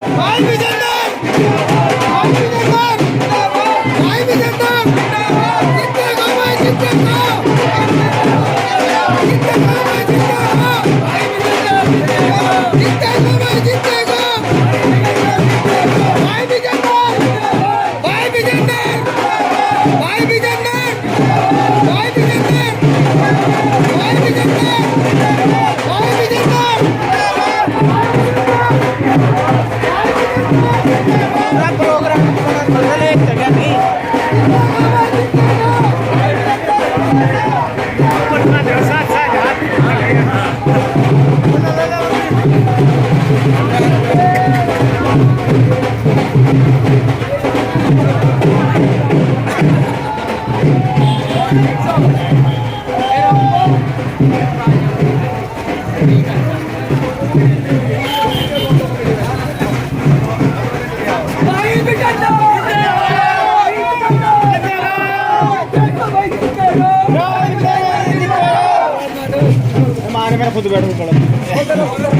भाई विजेंदर भाई विजेंदर भाई विजेंदर जीतेगा भाई जीतेगा जीतेगा भाई जीतेगा भाई विजेंदर जीतेगा भाई जीतेगा भाई विजेंदर भाई विजेंदर भाई विजेंदर भाई विजेंदर भाई विजेंदर भाई विजेंदर पूरा प्रोग्राम बदल एक जगह नहीं साथ साथ मैं खुद बैठूं पड़ा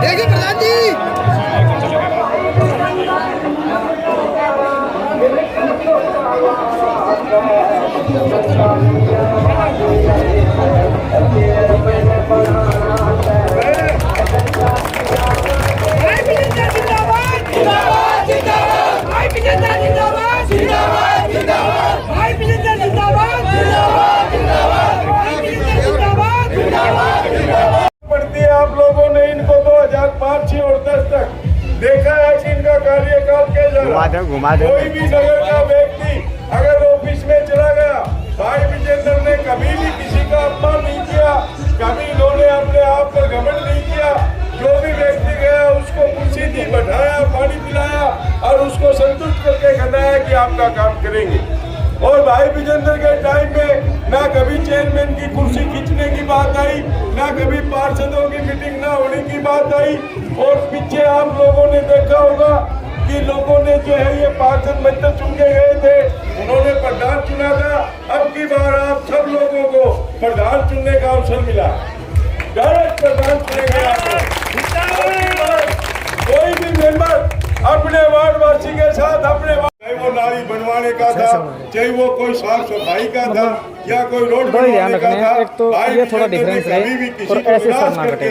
देखिए प्रधान जी, पड़ती है। आप लोगों ने इनको 2005, 6 और 10 तक देखा है कि इनका कार्यकाल कैसा रहा। कोई भी नगर का व्यक्ति अगर ऑफिस में चला गया, भाई विजेंद्र ने कभी भी किसी का अपमान नहीं किया, कभी इन्होंने अपने आप पर घमंड नहीं किया। जो भी व्यक्ति गया उसको कुर्सी दी, बैठाया, पानी पिलाया और उसको संतुष्ट करके खिलाया कि आपका काम करेंगे। और भाई विजेंद्र के टाइम में ना कभी चेयरमैन की कुर्सी खींचने की बात आई, ना कभी पार्षदों की मीटिंग ना होने की बात आई। और पीछे आप लोगों ने देखा होगा कि लोगों ने जो है ये पार्षद मंत्री चुन के गए थे, उन्होंने प्रधान चुना था। अब की बार आप सब लोगों को प्रधान चुनने का अवसर मिला, डायरेक्ट प्रधान चुनेंगे आपको। कोई भी मेंबर अपने वार्डवासी के साथ अपने, चाहे वो नाली बनवाने का था, चाहे वो कोई साफ सफाई का था या कोई रोड बनवाने का था, एक तो ये थोड़ा डिफरेंस है और ऐसे सर ना कटे।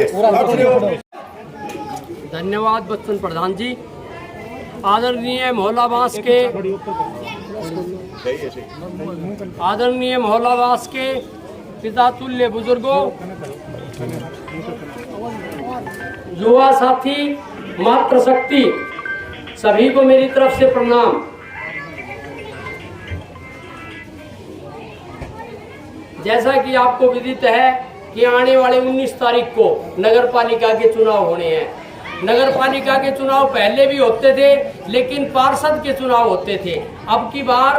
धन्यवाद बच्चन प्रधान जी। आदरणीय मोहल्लावास के पिता तुल्य बुजुर्गों, युवा साथी, मातृशक्ति, सभी को मेरी तरफ से प्रणाम। जैसा कि आपको विदित है कि आने वाले 19 तारीख को नगर पालिका के चुनाव होने हैं। नगर पालिका के चुनाव पहले भी होते थे, लेकिन पार्षद के चुनाव होते थे। अब की बार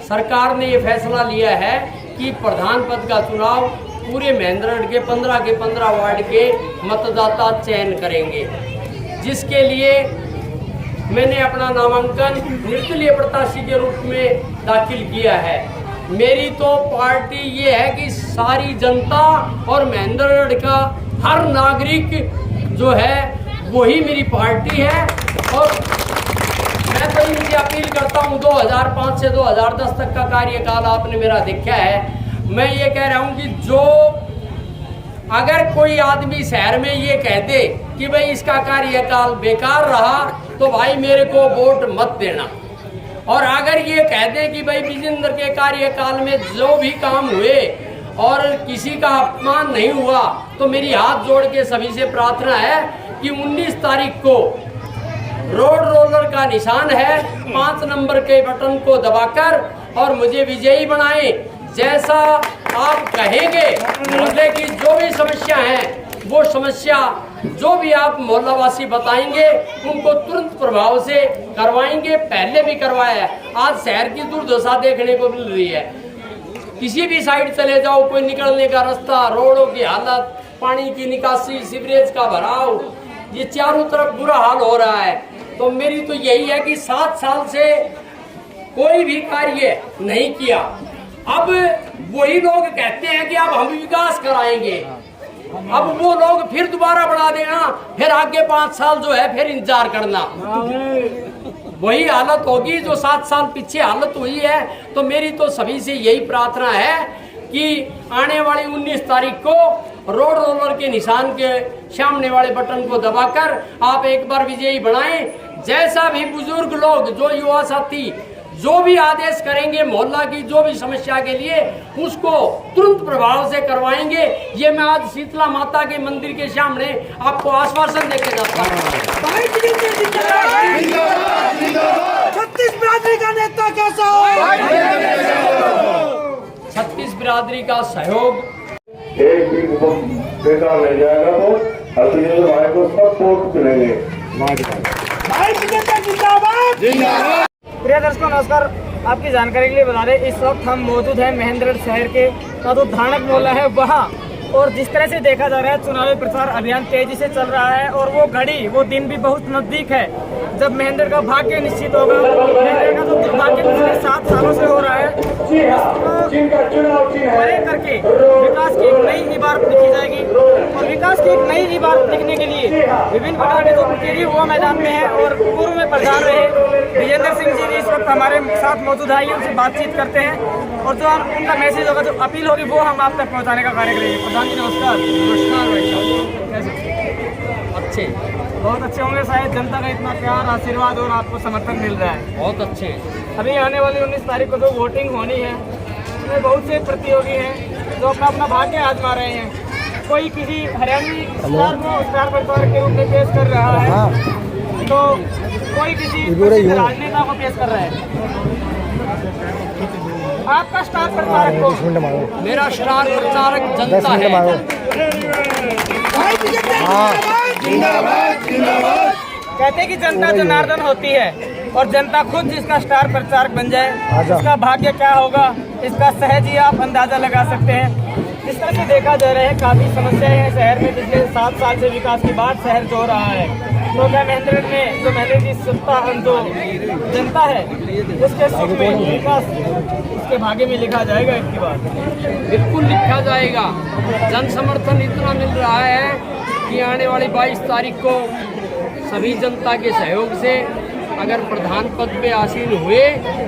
सरकार ने ये फैसला लिया है कि प्रधान पद का चुनाव पूरे महेंद्रगढ़ के 15 वार्ड के मतदाता चयन करेंगे, जिसके लिए मैंने अपना नामांकन निर्दलीय प्रत्याशी के रूप में दाखिल किया है। मेरी तो पार्टी ये है कि सारी जनता और महेंद्रगढ़ का हर नागरिक जो है वही मेरी पार्टी है। और मैं तो इनसे अपील करता हूँ, 2005 से 2010 तक का कार्यकाल आपने मेरा देखा है। मैं ये कह रहा हूँ कि जो अगर कोई आदमी शहर में ये कह दे कि भाई इसका कार्यकाल बेकार रहा, तो भाई मेरे को वोट मत देना। और अगर ये कह दे कि भाई विजेंद्र के कार्यकाल में जो भी काम हुए और किसी का अपमान नहीं हुआ, तो मेरी हाथ जोड़ के सभी से प्रार्थना है कि 19 तारीख को रोड रोलर का निशान है, 5 नंबर के बटन को दबाकर और मुझे विजयी बनाएं। जैसा आप कहेंगे, मोहल्ले की जो भी समस्या है, वो समस्या जो भी आप मोहल्लावासी बताएंगे, उनको तुरंत प्रभाव से करवाएंगे। पहले भी करवाया है। आज शहर की दुर्दशा देखने को मिल रही है। किसी भी साइड चले जाओ, कोई निकलने का रास्ता, रोडों की हालत, पानी की निकासी, सीवरेज का भराव, ये चारों तरफ बुरा हाल हो रहा है। तो मेरी तो यही है कि 7 साल से कोई भी कार्य नहीं किया। अब वही लोग कहते हैं कि अब हम विकास कराएंगे, अब वो लोग फिर दोबारा बढ़ा देना, फिर आगे 5 साल जो है फिर इंतजार करना। वही हालत होगी जो 7 साल पीछे हालत हुई है। तो मेरी तो सभी से यही प्रार्थना है कि आने वाली 19 तारीख को रोड रोलर के निशान के सामने वाले बटन को दबाकर आप एक बार विजयी बनाएं। जैसा भी बुजुर्ग लोग, जो युवा साथी जो भी आदेश करेंगे मोहल्ला की जो भी समस्या के लिए, उसको तुरंत प्रभाव से करवाएंगे। ये मैं आज शीतला माता के मंदिर के सामने आपको आश्वासन देके जाता हूँ। 36 बिरादरी का नेता कैसा हो? 36 बिरादरी का सहयोग एक भी बेकार नहीं जाएगा। तो विजेंद्र भाई को सब वोट मिलेंगे। भाई विजेंद्र जिंदाबाद। प्रिय दर्शकों नमस्कार, आपकी जानकारी के लिए बता दें, इस वक्त हम मौजूद हैं महेंद्रगढ़ शहर के का जो धानक मोहल्ला है वहाँ और जिस तरह से देखा जा रहा है चुनावी प्रचार अभियान तेजी से चल रहा है और वो घड़ी वो दिन भी बहुत नजदीक है जब महेंद्र का भाग्य निश्चित होगा। महेंद्र का जो दुर्भाग्य पिछले 7 सालों से हो रहा है बड़े करके विकास की एक नई इबारत लिखी जाएगी और विकास की एक नई इबारत लिखने के लिए विभिन्न प्रकार के जो मुकेरी हुआ मैदान में है और पूर्व में प्रधान रहे विजेंद्र सिंह जी भी इस वक्त हमारे साथ मौजूद है, उनसे बातचीत करते हैं और जो उनका मैसेज होगा जो अपील होगी वो हम आप तक पहुंचाने का कार्य करेंगे। प्रधान जी नमस्कार। नमस्कार भाई साहब, कैसे? अच्छे, बहुत अच्छे होंगे शायद, जनता का इतना प्यार आशीर्वाद और आपको समर्थन मिल रहा है। बहुत अच्छे हैं। अभी आने वाली 19 तारीख को तो वोटिंग होनी है, उसमें बहुत से प्रतियोगी हैं जो अपना अपना भाग्य आजमा रहे हैं। कोई किसी हरियाणवी स्टार को स्टार प्रचारक के रूप में पेश कर रहा है तो कोई किसी राजनेता को पेश कर रहा है। आपका स्टार प्रचारक को? मेरा स्टार प्रचारक जनता है। कहते हैं कि जनता जनार्दन होती है और जनता खुद जिसका स्टार प्रचारक बन जाए उसका भाग्य क्या होगा इसका सहज ही आप अंदाजा लगा सकते हैं। इस तरह से देखा जा रहा है काफी समस्याएं हैं शहर में। पिछले 7 साल से विकास की बात शहर जो रहा है तो क्या महेंद्र में जो महेंद्र की सत्ता जो जनता है उसके सुख में विकास उसके भाग्य में लिखा जाएगा इसके बाद? बिल्कुल लिखा जाएगा। जन समर्थन इतना मिल रहा है कि आने वाली 22 तारीख को सभी जनता के सहयोग से अगर प्रधान पद पे आसीन हुए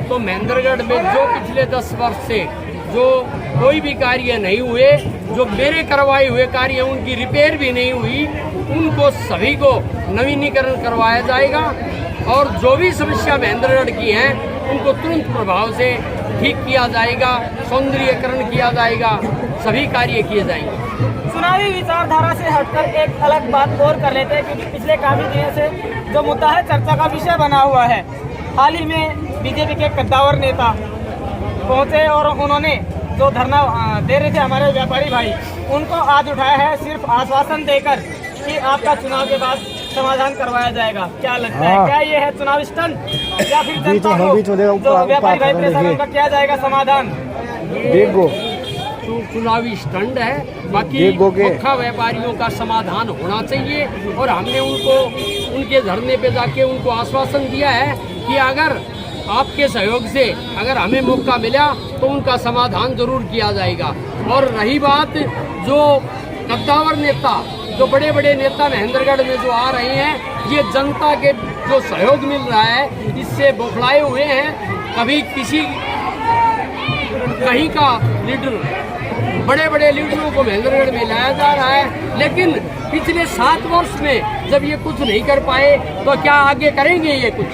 तो महेंद्रगढ़ में जो पिछले 10 वर्ष से जो कोई भी कार्य नहीं हुए, जो मेरे करवाए हुए कार्य उनकी रिपेयर भी नहीं हुई, उनको सभी को नवीनीकरण करवाया जाएगा और जो भी समस्या महेंद्रगढ़ की हैं उनको तुरंत प्रभाव से ठीक किया जाएगा, सौंदर्यीकरण किया जाएगा, सभी कार्य किए जाएंगे। चुनावी विचारधारा से हटकर एक अलग बात और कर लेते हैं क्योंकि पिछले काफी दिनों से जो मुद्दा है चर्चा का विषय बना हुआ है। हाल ही में बीजेपी के कद्दावर नेता पहुंचे और उन्होंने जो धरना दे रहे थे हमारे व्यापारी भाई उनको आज उठाया है सिर्फ आश्वासन देकर कि आपका चुनाव के बाद समाधान करवाया जाएगा। क्या लगता है, क्या ये है चुनाव स्टंट या फिर जनता को जो व्यापारी भाई परेशान उनका क्या जाएगा समाधान? चुनावी स्टंट है, बाकी मुख्य व्यापारियों का समाधान होना चाहिए और हमने उनको उनके धरने पे जाके उनको आश्वासन दिया है कि अगर आपके सहयोग से अगर हमें मौका मिला तो उनका समाधान जरूर किया जाएगा। और रही बात जो कद्दावर नेता, जो बड़े बड़े नेता महेंद्रगढ़ में जो आ रहे हैं, ये जनता के जो सहयोग मिल रहा है इससे बौखलाए हुए हैं। कभी किसी कहीं का लीडर, बड़े बड़े लीडरों को महेंद्रगढ़ में लाया जा रहा है, लेकिन पिछले 7 वर्ष में जब ये कुछ नहीं कर पाए तो क्या आगे करेंगे ये कुछ?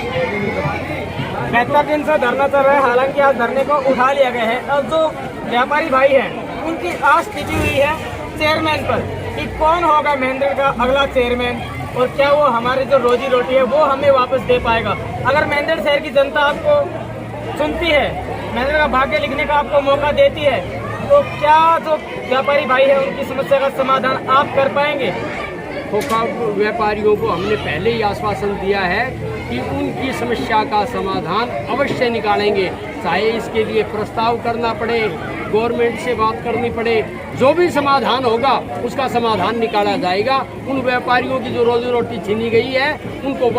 72 दिन से धरना चल रहा है, हालांकि आज धरने को उठा लिया गया है। अब जो व्यापारी भाई हैं उनकी आस टिकी हुई है चेयरमैन पर कि कौन होगा महेंद्र का अगला चेयरमैन और क्या वो हमारी जो रोजी रोटी है वो हमें वापस दे पाएगा। अगर महेंद्र शहर की जनता आपको सुनती है, महेंद्र का भाग्य लिखने का आपको मौका देती है तो क्या जो व्यापारी भाई है उनकी समस्या का समाधान आप कर पाएंगे? व्यापारियों को हमने पहले ही आश्वासन दिया है कि उनकी समस्या का समाधान अवश्य निकालेंगे, चाहे इसके लिए प्रस्ताव करना पड़े, गवर्नमेंट से बात करनी पड़े, जो भी समाधान होगा उसका समाधान निकाला जाएगा। उन व्यापारियों की जो रोजी रोटी छीनी गई है उनको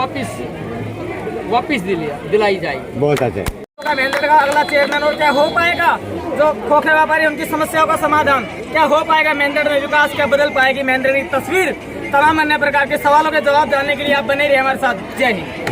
वापस दिलाई जाएगी। बहुत अच्छे। महेंद्र का अगला चेयरमैन और क्या हो पाएगा जो खोखले व्यापारी उनकी समस्याओं का समाधान क्या हो पाएगा महेंद्र में? विकास क्या बदल पाएगी महेंद्र की तस्वीर? तमाम अन्य प्रकार के सवालों के जवाब जानने के लिए आप बने रहिए हमारे साथ। जय हिंद।